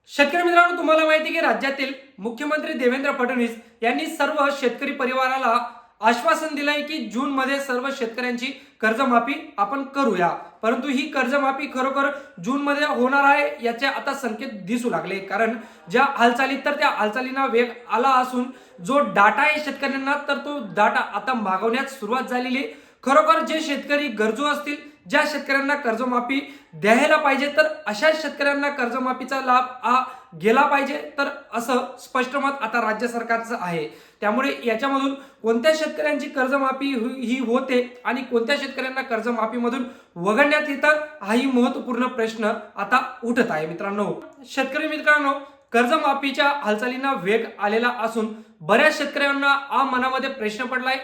शेतकरी मित्रांनो, तुम्हाला माहिती आहे की राज्यातील मुख्यमंत्री देवेंद्र फडणवीस यांनी सर्व शेतकरी परिवाराला आश्वासन दिलंय की जून मध्ये सर्व शेतकऱ्यांची कर्जमाफी आपण करूया। परंतु ही कर्जमाफी खरोखर जून मध्ये होणार आहे याचे आता संकेत दिसू लागले, कारण ज्या हालचाली तर त्या हालचालींना वेग आला असून जो डाटा आहे शेतकऱ्यांना तर तो डाटा आता मागवण्यास सुरुवात झालेली आहे। खरोखर जे शेतकरी गरजू असतील, ज्या शेतकऱ्यांना कर्जमाफी द्यायला पाहिजे, तर अशा शेतकऱ्यांना कर्जमाफीचा लाभ हा गेला पाहिजे, तर असं स्पष्ट मत आता राज्य सरकारचं आहे। त्यामुळे याच्यामधून कोणत्या शेतकऱ्यांची कर्जमाफी ही होते आणि कोणत्या शेतकऱ्यांना कर्जमाफीमधून वगळण्यात येतं, हाही महत्त्वपूर्ण प्रश्न आता उठत आहे। मित्रांनो, शेतकरी मित्रांनो, कर्जमाफीच्या हालचालींना वेग आलेला असून बऱ्याच शेतकऱ्यांना मनामध्ये प्रश्न पडलाय।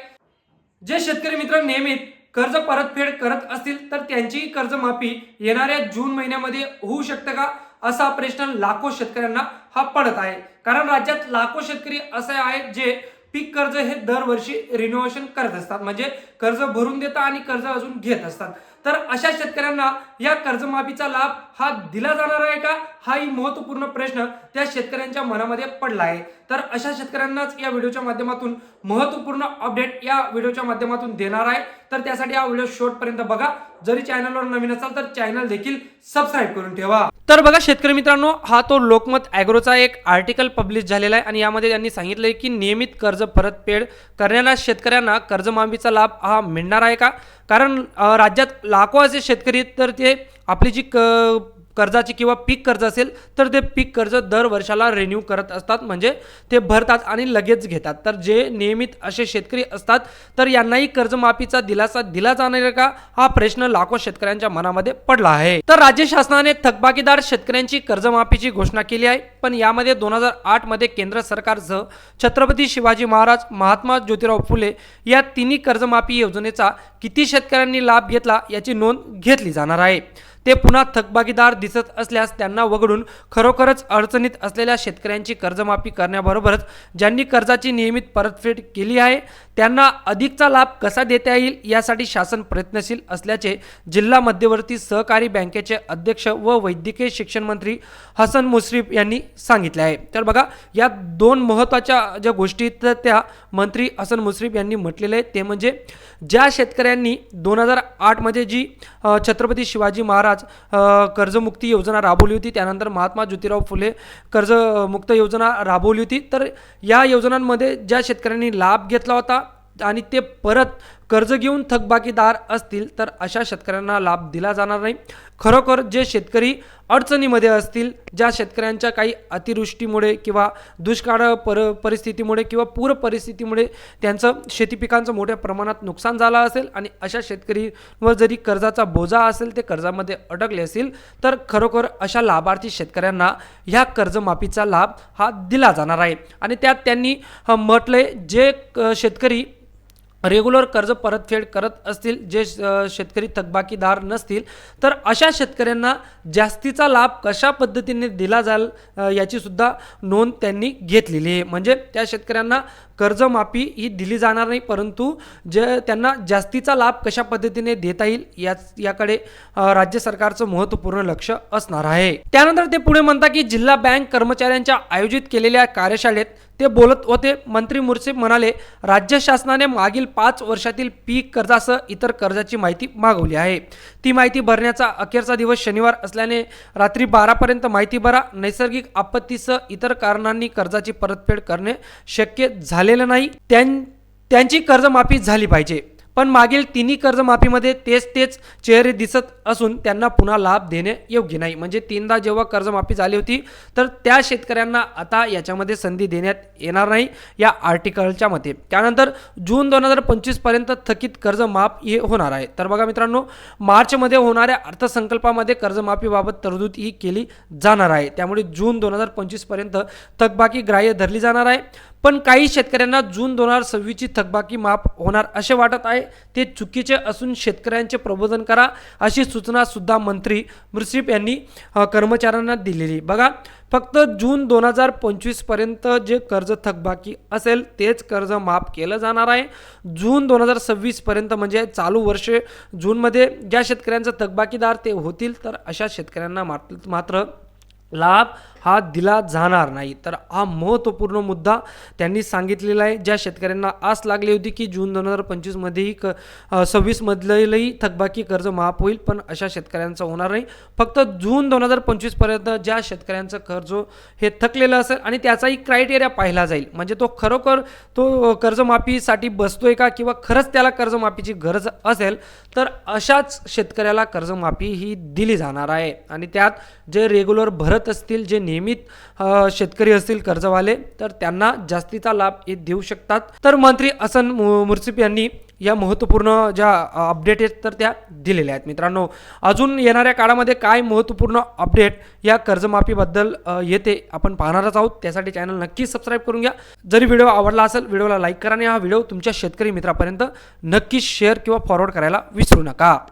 जे शेतकरी मित्र नियमित कर्ज परतफेड करत असतील तर त्यांची कर्जमाफी येणाऱ्या जून महिन्यामध्ये होऊ शकते का, असा प्रश्न लाखो शेतकऱ्यांना हा पडत आहे। कारण राज्यात लाखो शेतकरी असे आहेत जे पीक कर्ज हे दरवर्षी रिनोव्हेशन करत असतात, म्हणजे कर्ज भरून देतात आणि कर्ज अजून घेत असतात। तर अशा शेतकऱ्यांना या कर्जमाफीचा लाभ हा दिला जाणार आहे का, हाही महत्त्वपूर्ण प्रश्न त्या शेतकऱ्यांच्या मनामध्ये पडला आहे। तर अशा शेतकऱ्यांनाच या व्हिडिओच्या माध्यमातून महत्त्वपूर्ण अपडेट या व्हिडिओच्या माध्यमातून देणार आहे। तर त्यासाठी हा व्हिडिओ शेवटपर्यंत बघा। जरी चॅनलवर नवीन असाल तर चॅनल देखील सबस्क्राइब करून ठेवा। तर बघा शेतकरी मित्रांनो, हा तो लोकमत ॲग्रोचा एक आर्टिकल पब्लिश झालेला आहे आणि यामध्ये त्यांनी सांगितलंय की नियमित कर्ज परतफेड करणाऱ्या शेतकऱ्यांना कर्जमाफीचा लाभ हा मिळणार आहे का। कारण राज्यात लाखो असे शेतकरी तर ते आपली जी कर्जाची किंवा पीक कर्ज असेल तर ते पीक कर्ज दर वर्षाला रिन्यू करत असतात, म्हणजे ते भरतात आणि लगेच घेतात। तर जे नियमित असे शेतकरी असतात तर यांनाही कर्जमाफीचा दिलासा दिला जाणार का, हा प्रश्न लाखो शेतकऱ्यांच्या मनामध्ये पडला आहे। तर राज्य शासनाने थकबाकीदार शेतकऱ्यांची कर्जमाफीची घोषणा केली आहे, पण यामध्ये 2008 मध्ये केंद्र सरकारसह छत्रपती शिवाजी महाराज, महात्मा ज्योतिराव फुले या तिन्ही कर्जमाफी योजनेचा किती शेतकऱ्यांनी लाभ घेतला याची नोंद घेतली जाणार आहे। ते पुन्हा थकबाकीदार दिसत असल्यास त्यांना वगळून खरोखरच अडचणीत असलेल्या शेतकऱ्यांची कर्जमाफी करण्याबरोबरच ज्यांनी कर्जाची नियमित परतफेड केली आहे त्यांना अधिकचा लाभ कसा देता येईल यासाठी शासन प्रयत्नशील असल्याचे जिल्हा मध्यवर्ती सहकारी बँकेचे अध्यक्ष व वैद्यकीय शिक्षण मंत्री हसन मुश्रीफ यांनी सांगितले आहे। तर बघा, या दोन महत्त्वाच्या ज्या गोष्टी त्या मंत्री हसन मुश्रीफ यांनी म्हटलेले आहे ते म्हणजे ज्या शेतकऱ्यांनी 2008 मध्ये जी छत्रपती शिवाजी महाराज कर्जमुक्ती योजना राबवली होती, त्यानंतर महात्मा ज्योतिराव फुले कर्जमुक्त योजना राबवली होती, तर या योजनांमध्ये ज्या शेतकऱ्यांनी लाभ घेतला होता आणि ते परत कर्ज घेऊन थकबाकीदार असतील तर अशा शेतकऱ्यांना लाभ दिला जाणार नाही। खरोखर जे शेतकरी अडचणीमध्ये असतील, ज्या शेतकऱ्यांच्या काही अतिवृष्टीमुळे किंवा दुष्काळ परिस्थितीमुळे किंवा पूर परिस्थितीमुळे त्यांचं शेती पिकांचं मोठ्या प्रमाणात नुकसान झालं असेल आणि अशा शेतकरीवर जरी कर्जाचा बोजा असेल, ते कर्जामध्ये अडकले असतील, तर खरोखर अशा लाभार्थी शेतकऱ्यांना ह्या कर्जमाफीचा लाभ हा दिला जाणार आहे। आणि त्यात त्यांनी म्हटले जे शेतकरी रेग्युलर कर्ज परतफेड करत असतील, जे शेतकरी थकबाकीदार नसतील, तर अशा शेतकऱ्यांना जास्तीचा लाभ कशा पद्धतीने दिला जाईल याची सुद्धा नोंद त्यांनी घेतलेली आहे। म्हणजे त्या शेतकऱ्यांना कर्जमाफी ही दिली जाणार नाही, परंतु जे त्यांना जास्तीचा लाभ कशा पद्धतीने देता येईल याकडे राज्य सरकारचं महत्त्वपूर्ण लक्ष असणार आहे। त्यानंतर ते पुढे म्हणतात की जिल्हा बँक कर्मचाऱ्यांच्या आयोजित केलेल्या कार्यशाळेत ते बोलत होते। मंत्री मुश्रीफ म्हणाले, राज्य शासनाने मागील 5 वर्षातील पीक कर्जासह इतर कर्जाची माहिती मागवली आहे। ती माहिती भरण्याचा अखेरचा दिवस शनिवार असल्याने रात्री 12 पर्यंत माहिती भरा। नैसर्गिक आपत्तीसह इतर कारणांनी कर्जाची परतफेड करणे शक्य झालेलं नाही, त्यांची कर्जमाफी झाली पाहिजे। पण मागील तिन्ही कर्जमाफीमध्ये तेच चेहरे दिसत असून त्यांना पुन्हा लाभ देणे योग्य नाही। म्हणजे तीनदा जेव्हा कर्जमाफी झाली होती तर त्या शेतकऱ्यांना आता याच्यामध्ये संधी देण्यात येणार नाही या आर्टिकलच्या मते। त्यानंतर जून 2025 पर्यंत थकीत कर्ज माफ हे होणार आहे। तर बघा मित्रांनो, मार्चमध्ये होणाऱ्या अर्थसंकल्पामध्ये कर्जमाफीबाबत तरतूद ही केली जाणार आहे, त्यामुळे जून 2025 पर्यंत थकबाकी ग्राह्य धरली जाणार आहे। पण काही शेतकऱ्यांना जून 2026 ची थकबाकी माफ होणार असे वाटत आहे, ते चुकीचे असून शेतकऱ्यांचे प्रबोधन करा अशी सूचना सुद्धा मंत्री मुश्रीफ यांनी कर्मचाऱ्यांना दिलेली। बघा, फक्त जून 2025 पर्यंत जे कर्ज थकबाकी असेल तेच कर्ज माफ केलं जाणार आहे। जून 2026 पर्यंत म्हणजे चालू वर्ष जूनमध्ये ज्या शेतकऱ्यांचं थकबाकीदार ते होतील तर अशा शेतकऱ्यांना मात्र लाभ हा दिला जाणार नाही. तर हा महत्त्वपूर्ण मुद्दा त्यांनी सांगितलेला आहे. ज्या शेतकऱ्यांना आस लागली होती की जून 2025मध्येही 26मधलंही थकबाकी कर्ज माफ होईल, पण अशा शेतकऱ्यांचं होणार नाही. फक्त जून 2025पर्यंत ज्या शेतकऱ्यांचं कर्ज हे थकलेलं असेल आणि त्याचाही क्रायटेरिया पाहिला जाईल, म्हणजे तो खरोखर तो कर्जमाफीसाठी बसतोय का किंवा खरंच त्याला कर्जमाफीची गरज असेल, तर अशाच शेतकऱ्याला कर्जमाफी ही दिली जाणार आहे. आणि त्यात जे रेग्युलर भरत असतील, जे नियमित शेतकरी असतील कर्जवाले, तर त्यांना जास्तीचा लाभ हे देऊ शकतात. तर मंत्री हसन मुश्रीफ यांनी या महत्त्वपूर्ण ज्या अपडेट आहेत तर त्या दिलेल्या आहेत. मित्रांनो, अजून येणाऱ्या काळामध्ये काय महत्त्वपूर्ण अपडेट या कर्जमाफीबद्दल येते आपण पाहणारच आहोत. त्यासाठी चॅनल नक्की सबस्क्राईब करून घ्या. जरी व्हिडिओ आवडला असेल, व्हिडिओला लाईक करा आणि हा व्हिडिओ तुमच्या शेतकरी मित्रापर्यंत नक्की शेअर किंवा फॉरवर्ड करायला विसरू नका.